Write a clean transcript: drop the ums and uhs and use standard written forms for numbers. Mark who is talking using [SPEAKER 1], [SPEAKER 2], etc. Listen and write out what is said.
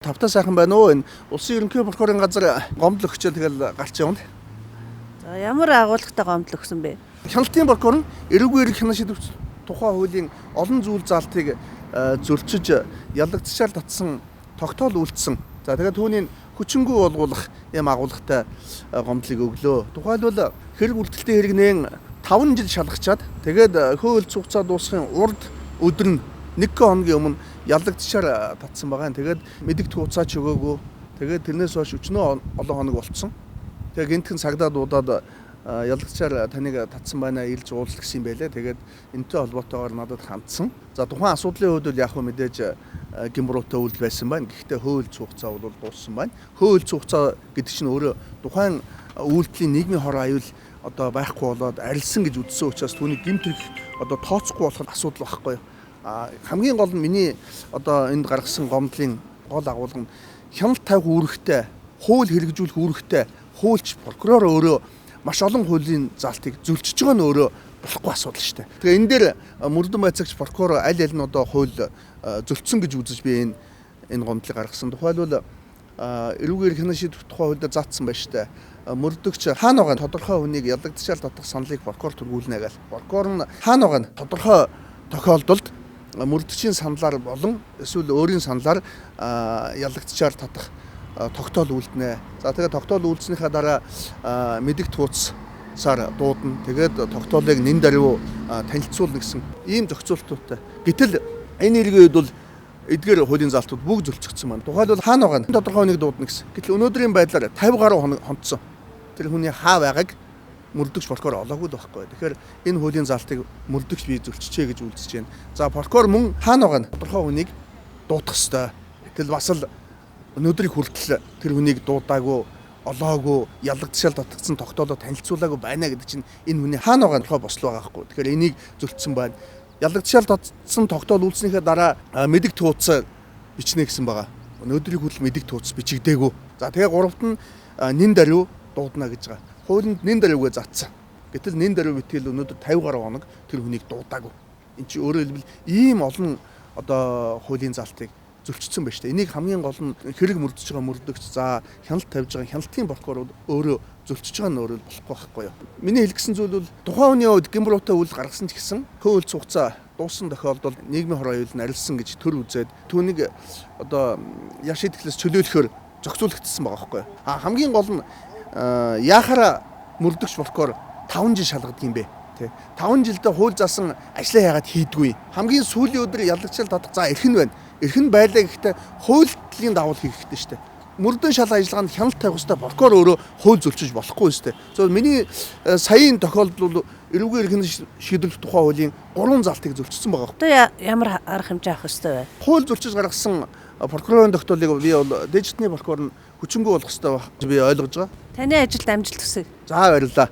[SPEAKER 1] тавтаа сайхан байна уу? Энэ улсын ерөнхий прокурорын газар гомдол өгчөө тэгэл гарч явна.
[SPEAKER 2] За ямар агуулгатай гомдол өгсөн бэ?
[SPEAKER 1] Хяналтын прокурор нь эрүүгээр хянан шийдвэрч тухай хуулийн олон зүйл заалтыг зөрчиж ялагдчихаар татсан тогтоол үйлдсэн. За тэгээд түүнийг хүчингү болгох юм агуулгатай гомдлыг өглөө. Тухайлбал хэрэг үйлдэлтэй хэрэгнээ 5 жил шалгачаад тэгээд хууль цугцаа дуусгахын урд өдөр нь 1 хоногийн өмнө ялагдчихаар татсан байгаа. Тэгээд мэддэг тууцаач өгөөгүй. Тэгээд тэрнээс хойш өчнөө олон хоног болцсон. Тэгээд гинтхэн цагдаа дуудаад ялагдчихаар таныг татсан байна илж уулах гэсэн юм байлээ. Тэгээд энэтэй холбоотойгоор надад хандсан. За тухайн асуудлын хувьд бол яг хөө мэдээж гимбуруутай үйл байсан байна. Гэхдээ хууль цугцаа бол дууссан байна. Хууль цугцаа гэдэг чинь өөрөө тухайн үйлдэлийн нийгмийн хор аюул одоо байхгүй болоод арилсан гэж үзсэн учраас түүний гэмт хэрэг одоо тооцохгүй болох асуудал байхгүй юу? Хамгийн гол нь миний одоо энд гаргасан гомдлын гол агуулга нь хяналт тавих үүрэгтэй, хууль хэрэгжүүлэх үүрэгтэй хуульч прокурор өөрөө маш олон хуулийн заалтыг зөвлөж байгаа нь өөрөө болохгүй асуудал шүү дээ. Тэгээ энэ дээр мөрдөн байцаагч прокурор аль аль нь одоо хууль зөвлөсөн гэж үзэж би энэ гомдлыг гаргасан. Тухайлбал эрүүгээр хянан шийдвэр тухай хуульд заасан байна шүү дээ. Мөрдөгч хаана байгаа тодорхой хүнийг ялагдчихал татах саналыг прокурор төргүүлнэ гэж. Прокурор нь хаана байгаа тодорхой тохиолдолд мөрдөгчийн саналаар болон эсвэл өөрийн саналаар ялагдчихаар татах тогтоол үйлдэнэ. За тэгээд тогтоол үйлдснийхаа дараа мэддэг тууцсаар дуудана. Тэгээд тогтоолыг нэн даруй танилцуулна гэсэн ийм зохицуултуудтай. Гэтэл энэ иргэний үед бол эдгээр хуулийн заалтууд бүгд зөвлөгдсөн байна. Тухайлбал хаана байгаа тодорхой хүнийг дуудана гэсэн. Гэтэл өнөөдрийн байдлаар 50 гаруй хоног хонцсон. Тэр хүний хаа байгааг мөрдөгч прокурор олоогүй л байхгүй. Тэгэхээр энэ хуулийн заалтыг мөрдөгч бий зөвлөчөө гэж үлдсэж байна. За прокурор мөн хаана байгаа тодорхой хүнийг дуудах ёстой. Гэтэл бас л өнөөдрийг хүртэл тэр хүнийг дуудаагүй, олоогүй, ялагдчихал татгдсан тогтоолоо танилцуулаагүй байна гэдэг чинь энэ хүний хаана байгаа тодорхой бослоо байгаа байхгүй. Тэгэхээр энийг зөвлөсөн байна. Ялагдчихал татсан тогтоол үйлснийхээ дараа мэддэг тууц бичнэ гэсэн байгаа. Өнөөдрийг хүртэл мэддэг тууц бичигдээгүй. За тэгээ гуравт нь нэн даруй дуудана гэж байгаа. Хуулинд нэн даруйгээ заасан. Гэтэл нэн даруй битгэл өнөөдөр 50 гаруй хоног тэр хүнийг дуудаагүй. Энд чинь өөрөөр хэлбэл ийм олон одоо хуулийн заалтыг зөвчсөн байна шүү дээ. Энийг хамгийн гол нь хэрэг мөрдөж байгаа мөрдөгч за хяналт тавьж байгаа хяналтын прокурор өөрөө зөвчөж байгаа нь өөрөө болохгүй байхгүй юу. Миний хэлсэн зүйл бол тухайн хүний хувьд гимбуруутай үйл гаргасан ч гэсэн хууль цугцаа дууссан тохиолдолд нийгмийн хор аюул нь арилсан гэж төр үзээд түүнийг одоо яш идэхлээс чөлөөлөхөөр зохицуулагдсан байгаа байхгүй юу. Хамгийн гол нь яахаараа мөрдөгч прокурор 5 жил шалгадаг юм бэ? 5 жилдээ хууль заасан ажлаа яагаад хийдгүй? Хамгийн сүүлийн өдөр ялагдчихал татах за эрхэн байна. Эрхэн байлаа гэхдээ хуулийн давуу хийх хэрэгтэй шүү дээ. Мөрдөн шал ажиллагаанд хяналт тавих хэрэгтэй прокурор өөрөө хууль зөвчөж болохгүй шүү дээ. Зөв миний саяын тохиолдол эрүүгээр эрхэн шийдвэрлэх тухай хуулийн 3 залтыг зөвчсөн байгаа.
[SPEAKER 2] Одоо ямар арга хэмжээ авах хэрэгтэй вэ?
[SPEAKER 1] Хууль зөвчөж гаргасан прокурорын тогтоолыг би бол дэжитний прокурор нь хүчингү болох хэрэгтэй би ойлгож байгаа.
[SPEAKER 2] Таны ажилд амжилт хүсье.
[SPEAKER 1] За баярлалаа.